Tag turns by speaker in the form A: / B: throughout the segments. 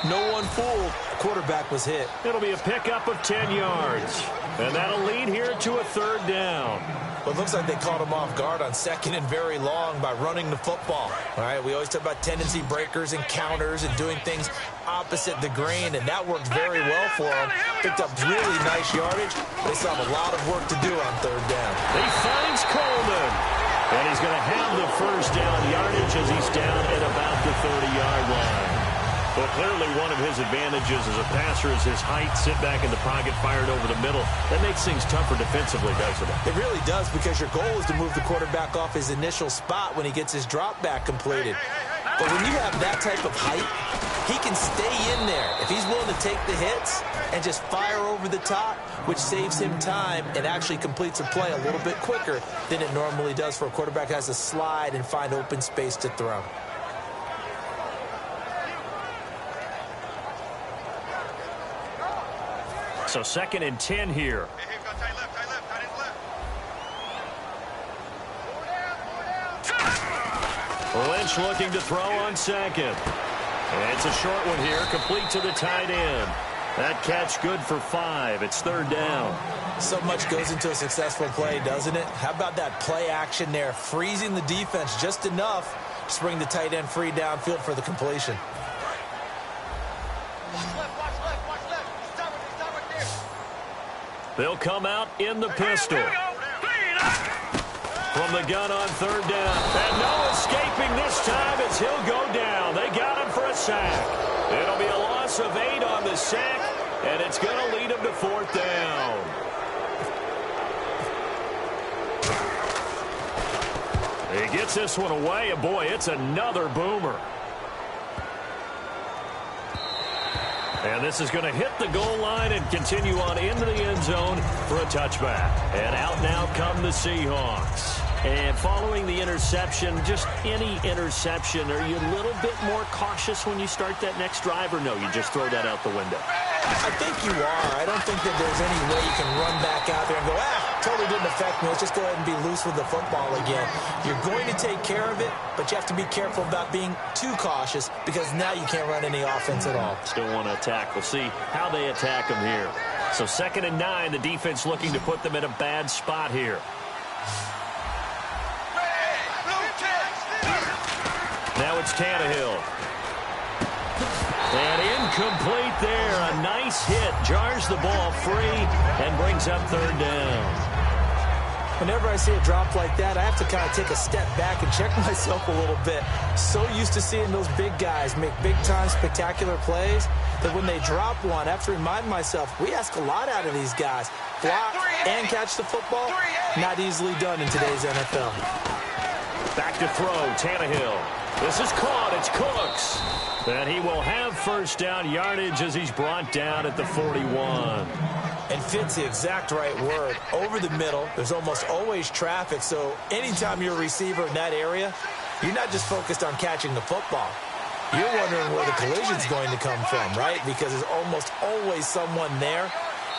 A: No one fooled. The quarterback was hit.
B: It'll be a pickup of 10 yards. And that'll lead here to a third down.
A: Well, it looks like they caught him off guard on second and very long by running the football. All right, we always talk about tendency breakers and counters and doing things opposite the grain, and that worked very well for him. Picked up really nice yardage. They still have a lot of work to do on third down.
B: He finds Coleman. And he's going to have the first down yardage as he's down at about the 30-yard line. Well, clearly one of his advantages as a passer is his height. Sit back in the pocket, fired over the middle. That makes things tougher defensively, doesn't it?
A: It really does, because your goal is to move the quarterback off his initial spot when he gets his drop back completed. But when you have that type of height, he can stay in there if he's willing to take the hits and just fire over the top, which saves him time and actually completes a play a little bit quicker than it normally does for a quarterback who has to slide and find open space to throw.
B: So 2nd and 10 here. Lynch looking to throw on second. And it's a short one here, complete to the tight end. That catch good for 5. It's third down.
A: So much goes into a successful play, doesn't it? How about that play action there, freezing the defense just enough to bring the tight end free downfield for the completion.
B: They'll come out in the pistol. From the gun on third down. And no escaping this time as he'll go down. They got him for a sack. It'll be a loss of 8 on the sack, and it's going to lead him to fourth down. He gets this one away, and boy, it's another boomer. And this is going to hit the goal line and continue on into the end zone for a touchback. And out now come the Seahawks. And following the interception, just any interception, are you a little bit more cautious when you start that next drive, or no, you just throw that out the window?
A: I think you are. I don't think that there's any way you can run back out there and go, totally didn't affect me. Let's just go ahead and be loose with the football again. You're going to take care of it, but you have to be careful about being too cautious, because now you can't run any offense at all.
B: Still want to attack. We'll see how they attack them here. So 2nd and 9, the defense looking to put them in a bad spot here. Now it's Tannehill. And incomplete there. A nice hit. Jars the ball free and brings up third down.
A: Whenever I see a drop like that, I have to kind of take a step back and check myself a little bit. So used to seeing those big guys make big-time spectacular plays that when they drop one, I have to remind myself, we ask a lot out of these guys. Block and catch the football, not easily done in today's NFL.
B: Back to throw, Tannehill. This is caught. It's Cooks. And he will have first down yardage as he's brought down at the 41.
A: And fits the exact right word. Over the middle, there's almost always traffic, so anytime you're a receiver in that area, you're not just focused on catching the football. You're wondering where the collision's going to come from, right? Because there's almost always someone there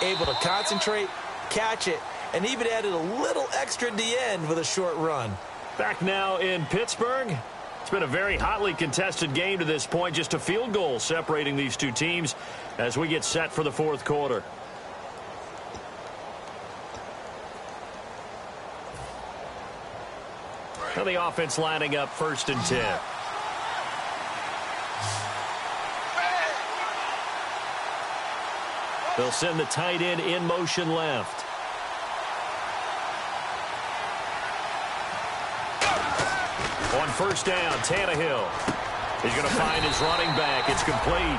A: able to concentrate, catch it, and even added a little extra at the end with a short run.
B: Back now in Pittsburgh. It's been a very hotly contested game to this point. Just a field goal separating these two teams as we get set for the fourth quarter. Now the offense lining up 1st and 10. They'll send the tight end in motion left. On first down, Tannehill. He's going to find his running back. It's complete.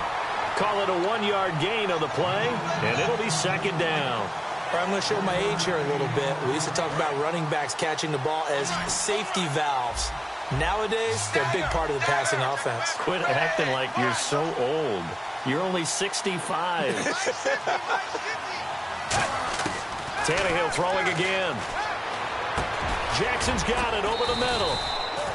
B: Call it a 1-yard gain on the play, and it'll be second down.
A: I'm going to show my age here a little bit. We used to talk about running backs catching the ball as safety valves. Nowadays, they're a big part of the passing offense.
B: Quit acting like you're so old. You're only 65. Tannehill throwing again. Jackson's got it over the middle.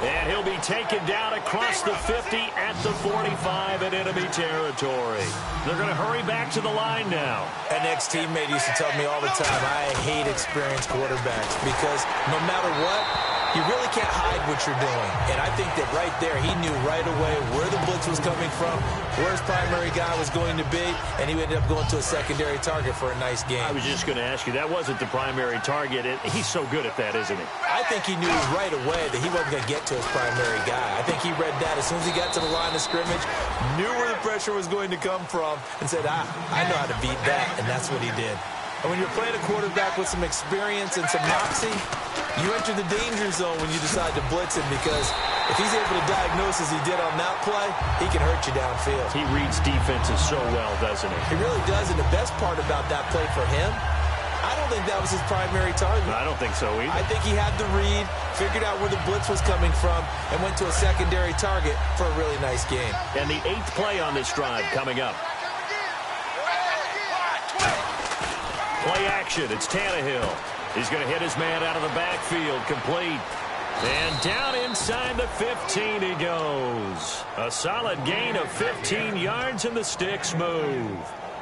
B: And he'll be taken down across the 50 at the 45 in enemy territory. They're going to hurry back to the line now.
A: An ex-teammate used to tell me all the time, I hate experienced quarterbacks because no matter what, You really can't hide what you're doing. And I think that right there, he knew right away where the blitz was coming from, where his primary guy was going to be, and he ended up going to a secondary target for a nice game.
B: I was just going to ask you, that wasn't the primary target. He's so good at that, isn't he?
A: I think he knew right away that he wasn't going to get to his primary guy. I think he read that as soon as he got to the line of scrimmage, knew where the pressure was going to come from, and said, I know how to beat that, and that's what he did. And when you're playing a quarterback with some experience and some moxie, you enter the danger zone when you decide to blitz him, because if he's able to diagnose as he did on that play, he can hurt you downfield.
B: He reads defenses so well, doesn't he?
A: He really does, and the best part about that play for him, I don't think that was his primary target.
B: I don't think so either.
A: I think he had the read, figured out where the blitz was coming from, and went to a secondary target for a really nice game.
B: And the 8th play on this drive coming up. Play action. It's Tannehill. He's going to hit his man out of the backfield. Complete. And down inside the 15 he goes. A solid gain of 15 yards, and the sticks move.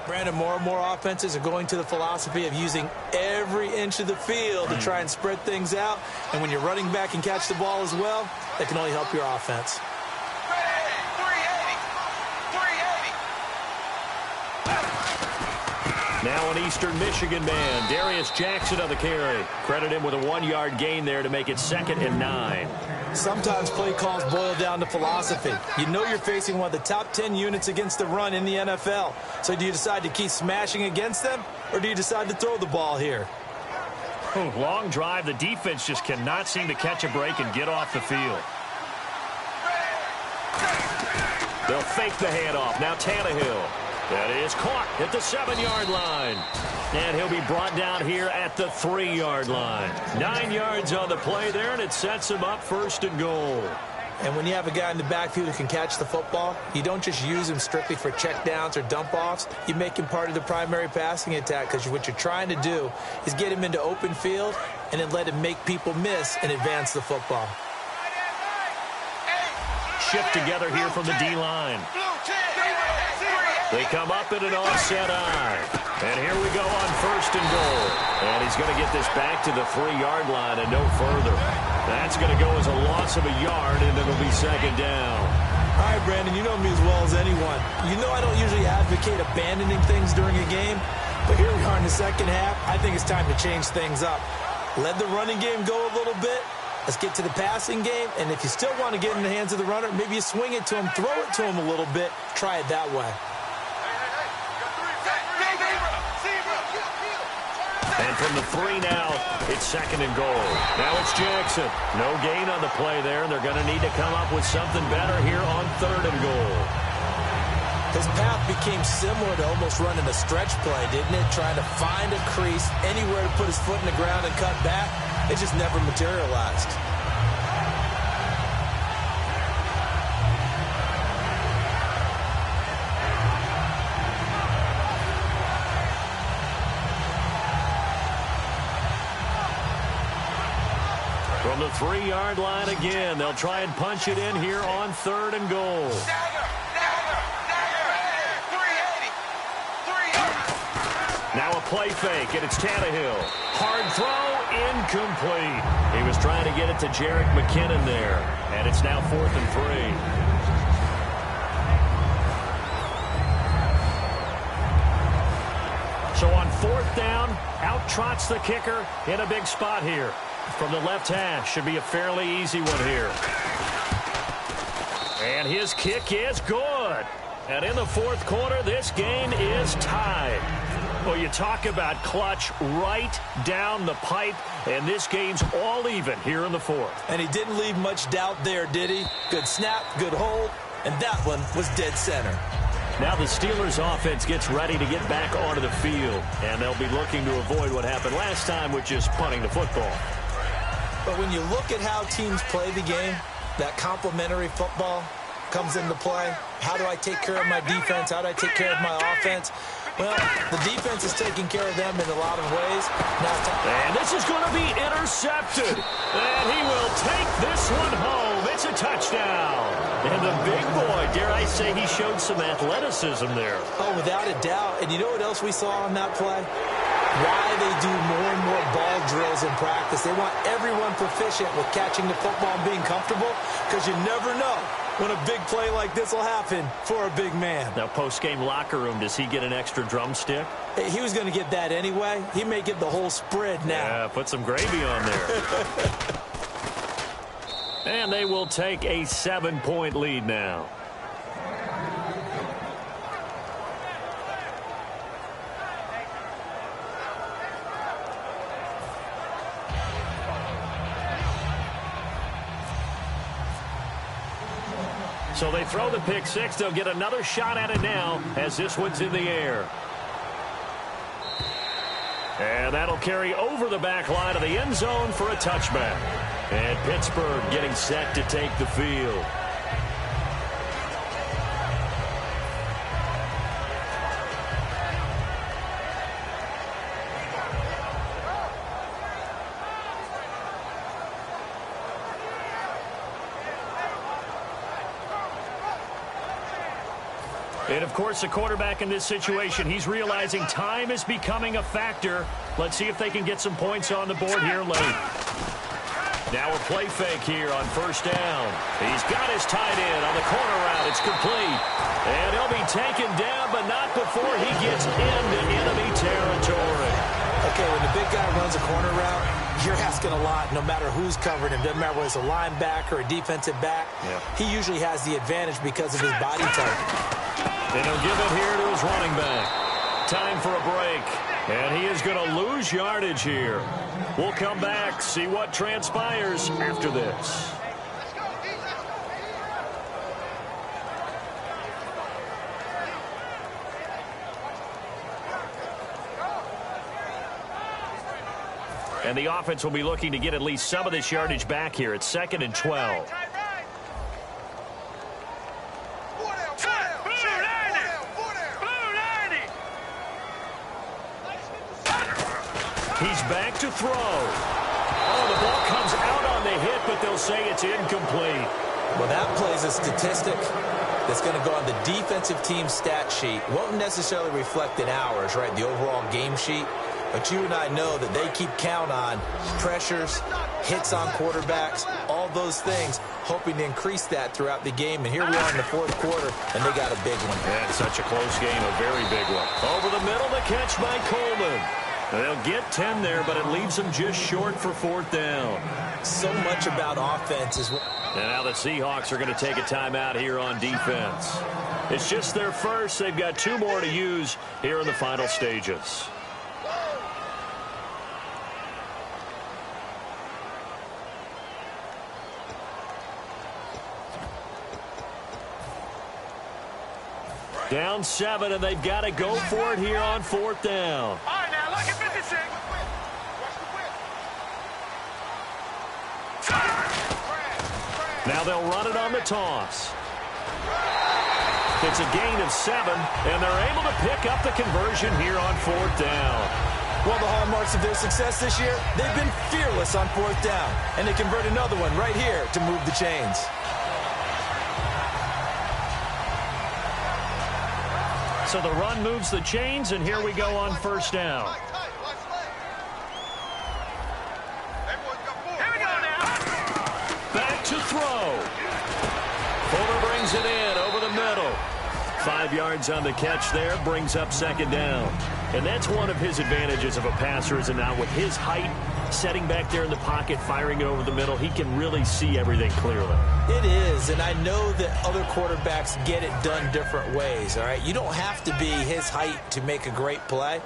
A: Brandon, more and more offenses are going to the philosophy of using every inch of the field to try and spread things out. And when you're running back and catch the ball as well, that can only help your offense.
B: Now an Eastern Michigan man, Darius Jackson on the carry. Credit him with a 1-yard gain there to make it 2nd and 9.
A: Sometimes play calls boil down to philosophy. You know you're facing one of the top 10 units against the run in the NFL. So do you decide to keep smashing against them, or do you decide to throw the ball here?
B: Long drive. The defense just cannot seem to catch a break and get off the field. They'll fake the handoff. Now Tannehill. That is caught at the 7-yard line. And he'll be brought down here at the 3-yard line. 9 yards on the play there, and it sets him up 1st and goal.
A: And when you have a guy in the backfield who can catch the football, you don't just use him strictly for checkdowns or dump-offs. You make him part of the primary passing attack, because what you're trying to do is get him into open field and then let him make people miss and advance the football.
B: Shift together here from the D-line. They come up in an offset eye. And here we go on 1st and goal. And he's going to get this back to the 3-yard line and no further. That's going to go as a loss of a yard, and it'll be 2nd down.
A: All right, Brandon, you know me as well as anyone. You know I don't usually advocate abandoning things during a game, but here we are in the second half. I think it's time to change things up. Let the running game go a little bit. Let's get to the passing game, and if you still want to get in the hands of the runner, maybe you swing it to him, throw it to him a little bit, try it that way.
B: And from the 3 now, it's 2nd and goal. Now it's Jackson. No gain on the play there, and they're going to need to come up with something better here on 3rd and goal.
A: His path became similar to almost running a stretch play, didn't it? Trying to find a crease, anywhere to put his foot in the ground and cut back. It just never materialized.
B: From the 3-yard line again, they'll try and punch it in here on 3rd and goal. Now a play fake, and it's Tannehill. Hard throw, incomplete. He was trying to get it to Jerick McKinnon there, and it's now 4th and 3. So on 4th down, out trots the kicker in a big spot here. From the left hash, should be a fairly easy one here. And his kick is good. And in the 4th quarter, this game is tied. Well, you talk about clutch right down the pipe, and this game's all even here in the 4th.
A: And he didn't leave much doubt there, did he? Good snap, good hold, and that one was dead center.
B: Now the Steelers offense gets ready to get back onto the field, and they'll be looking to avoid what happened last time, which is punting the football.
A: But when you look at how teams play the game, that complementary football comes into play. How do I take care of my defense? How do I take care of my offense? Well, the defense is taking care of them in a lot of ways.
B: And this is going to be intercepted. And he will take this one home. It's a touchdown. And the big boy, dare I say, he showed some athleticism there.
A: Oh, without a doubt. And you know what else we saw on that play? why they do more and more ball drills in practice. They want everyone proficient with catching the football and being comfortable, because you never know when a big play like this will happen for a big man.
B: Now, post-game locker room, does he get an extra drumstick?
A: He was going to get that anyway. He may get the whole spread now.
B: Yeah, put some gravy on there. And they will take a 7-point lead now. So they throw the pick six. They'll get another shot at it now as this one's in the air. And that'll carry over the back line of the end zone for a touchback. And Pittsburgh getting set to take the field. And, of course, the quarterback in this situation, he's realizing time is becoming a factor. Let's see if they can get some points on the board here late. Now a play fake here on first down. He's got his tight end on the corner route. It's complete. And he'll be taken down, but not before he gets into enemy territory.
A: Okay, when the big guy runs a corner route, you're asking a lot no matter who's covering him. Doesn't matter whether it's a linebacker or a defensive back. Yeah. He usually has the advantage because of his body type.
B: And he'll give it here to his running back. Time for a break. And he is going to lose yardage here. We'll come back, see what transpires after this. And the offense will be looking to get at least some of this yardage back here. It's 2nd and 12. He's back to throw. Oh, the ball comes out on the hit, but they'll say it's incomplete.
A: Well, that plays a statistic that's going to go on the defensive team stat sheet. Won't necessarily reflect in ours, right, the overall game sheet. But you and I know that they keep count on pressures, hits on quarterbacks, all those things, hoping to increase that throughout the game. And here we are in the fourth quarter, and they got a big one.
B: Yeah, it's such a close game, a very big one. Over the middle, the catch by Coleman. They'll get 10 there, but it leaves them just short for fourth down.
A: So much about offense is what...
B: And now the Seahawks are going to take a timeout here on defense. It's just their first. They've got 2 more to use here in the final stages. Down 7, and they've got to go for it here on fourth down.
C: All right, now look at 56.
B: Now they'll run it on the toss. It's a gain of 7, and they're able to pick up the conversion here on fourth down.
A: Well, the hallmarks of their success this year, they've been fearless on fourth down, and they convert another one right here to move the chains.
B: So the run moves the chains, and here we go on first down.
C: Here we go now.
B: Back to throw. Fuller brings it in over the middle. 5 yards on the catch there, brings up second down. And that's one of his advantages of a passer, is now with his height, setting back there in the pocket, firing it over the middle, he can really see everything clearly.
A: It is, and I know that other quarterbacks get it done different ways, all right? You don't have to be his height to make a great play.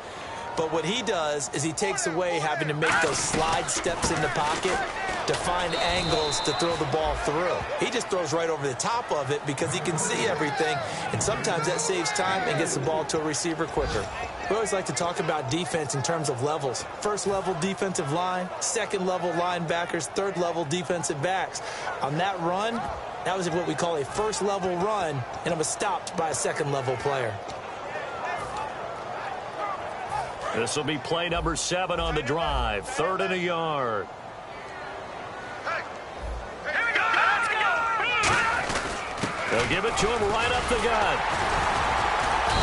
A: But what he does is he takes away having to make those slide steps in the pocket to find angles to throw the ball through. He just throws right over the top of it because he can see everything, and sometimes that saves time and gets the ball to a receiver quicker. We always like to talk about defense in terms of levels. First level defensive line, second level linebackers, third level defensive backs. On that run, that was what we call a first level run, and it was stopped by a second level player.
B: This will be play number 7 on the drive. 3rd and a yard. They'll give it to him right up the gut.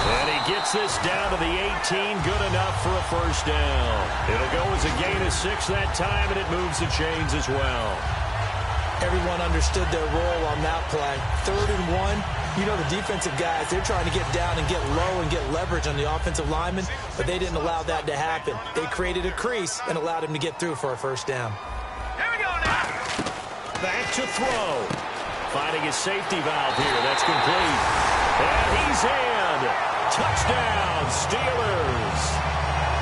B: And he gets this down to the 18, good enough for a first down. It'll go as a gain of 6 that time, and it moves the chains as well.
A: Everyone understood their role on that play. 3rd and 1, you know the defensive guys, they're trying to get down and get low and get leverage on the offensive lineman, but they didn't allow that to happen. They created a crease and allowed him to get through for a first down.
C: Here we go now.
B: Back to throw. Finding his safety valve here. That's complete. And he's in. Touchdown, Steelers.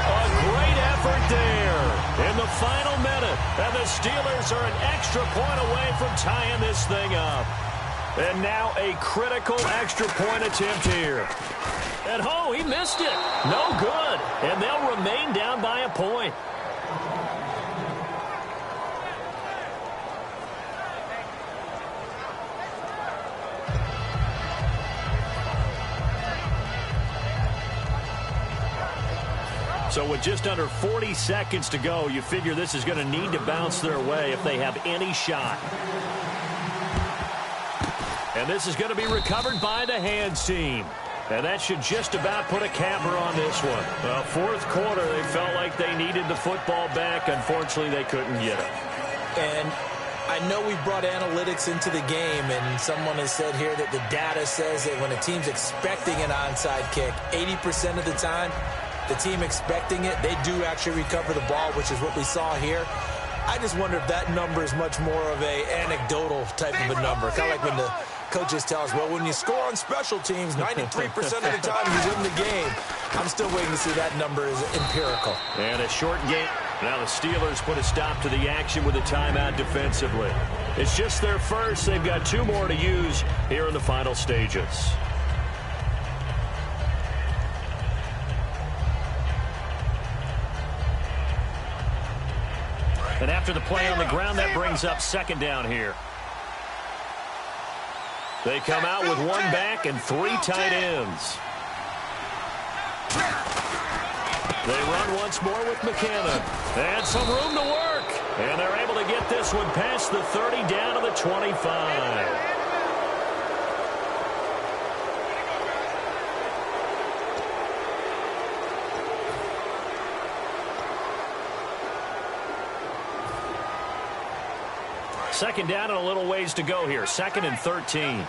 B: A great effort there in the final minute. And the Steelers are an extra point away from tying this thing up. And now a critical extra point attempt here. And oh, he missed it. No good. And they'll remain down by a point. So with just under 40 seconds to go, you figure this is going to need to bounce their way if they have any shot. And this is going to be recovered by the hands team. And that should just about put a capper on this one. Well, 4th quarter, they felt like they needed the football back. Unfortunately, they couldn't get it.
A: And I know we brought analytics into the game, and someone has said here that the data says that when a team's expecting an onside kick, 80% of the time, the team expecting it, they do actually recover the ball, which is what we saw here. I just wonder if that number is much more of a anecdotal type of a number. Kind of like when the coaches tell us, well, when you score on special teams, 93% of the time you win the game. I'm still waiting to see that number is empirical.
B: And a short game. Now the Steelers put a stop to the action with a timeout defensively. It's just their first. They've got 2 more to use here in the final stages. And after the play on the ground, that brings up 2nd down here. They come out with 1 back and 3 tight ends. They run once more with McKinnon. And some room to work. And they're able to get this one past the 30 down to the 25. Second down and a little ways to go here. 2nd and 13.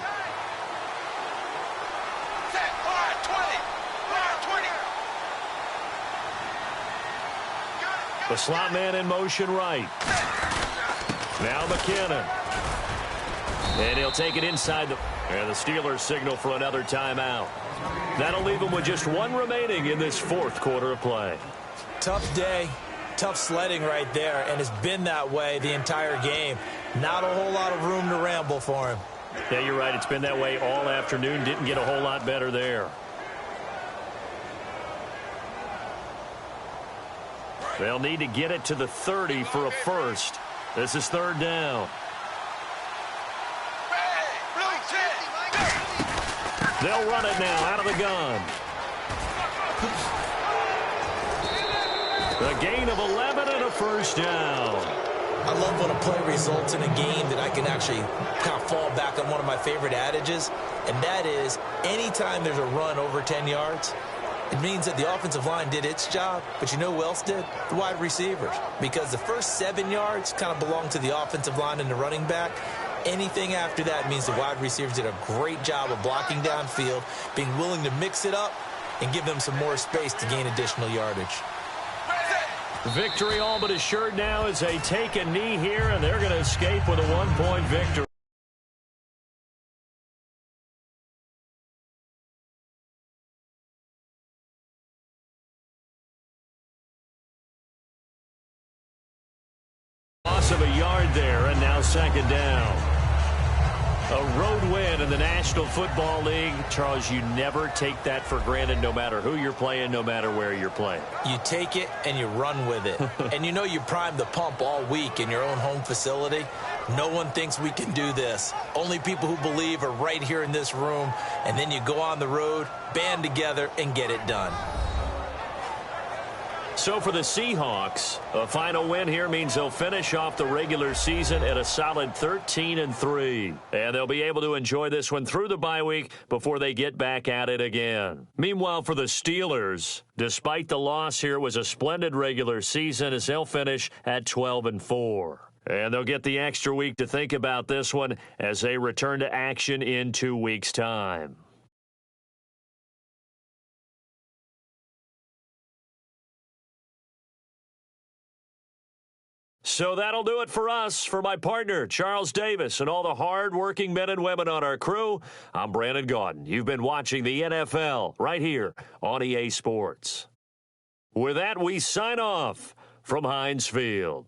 B: The slot man in motion right. Now McKinnon. And he'll take it inside the... And the Steelers signal for another timeout. That'll leave them with just 1 remaining in this 4th quarter of play.
A: Tough day. Tough sledding right there, and it's been that way the entire game. Not a whole lot of room to ramble for him.
B: Yeah, you're right. It's been that way all afternoon. Didn't get a whole lot better there. They'll need to get it to the 30 for a first. This is 3rd down. They'll run it now out of the gun. A gain of 11 and a first down.
A: I love when a play results in a game that I can actually kind of fall back on one of my favorite adages, and that is anytime there's a run over 10 yards, it means that the offensive line did its job, but you know who else did? The wide receivers. Because the first 7 yards kind of belong to the offensive line and the running back. Anything after that means the wide receivers did a great job of blocking downfield, being willing to mix it up, and give them some more space to gain additional yardage.
B: Victory all but assured now as they take a knee here, and they're going to escape with a 1-point victory. Loss of a yard there, and now 2nd down. A road win in the National Football League. Charles, you never take that for granted no matter who you're playing, no matter where you're playing.
A: You take it and you run with it. And you know you primed the pump all week in your own home facility. No one thinks we can do this. Only people who believe are right here in this room. And then you go on the road, band together, and get it done.
B: So for the Seahawks, a final win here means they'll finish off the regular season at a solid 13-3. And they'll be able to enjoy this one through the bye week before they get back at it again. Meanwhile, for the Steelers, despite the loss here, it was a splendid regular season as they'll finish at 12-4. And they'll get the extra week to think about this one as they return to action in 2 weeks' time. So that'll do it for us. For my partner, Charles Davis, and all the hard-working men and women on our crew, I'm Brandon Gaudin. You've been watching the NFL right here on EA Sports. With that, we sign off from Heinz Field.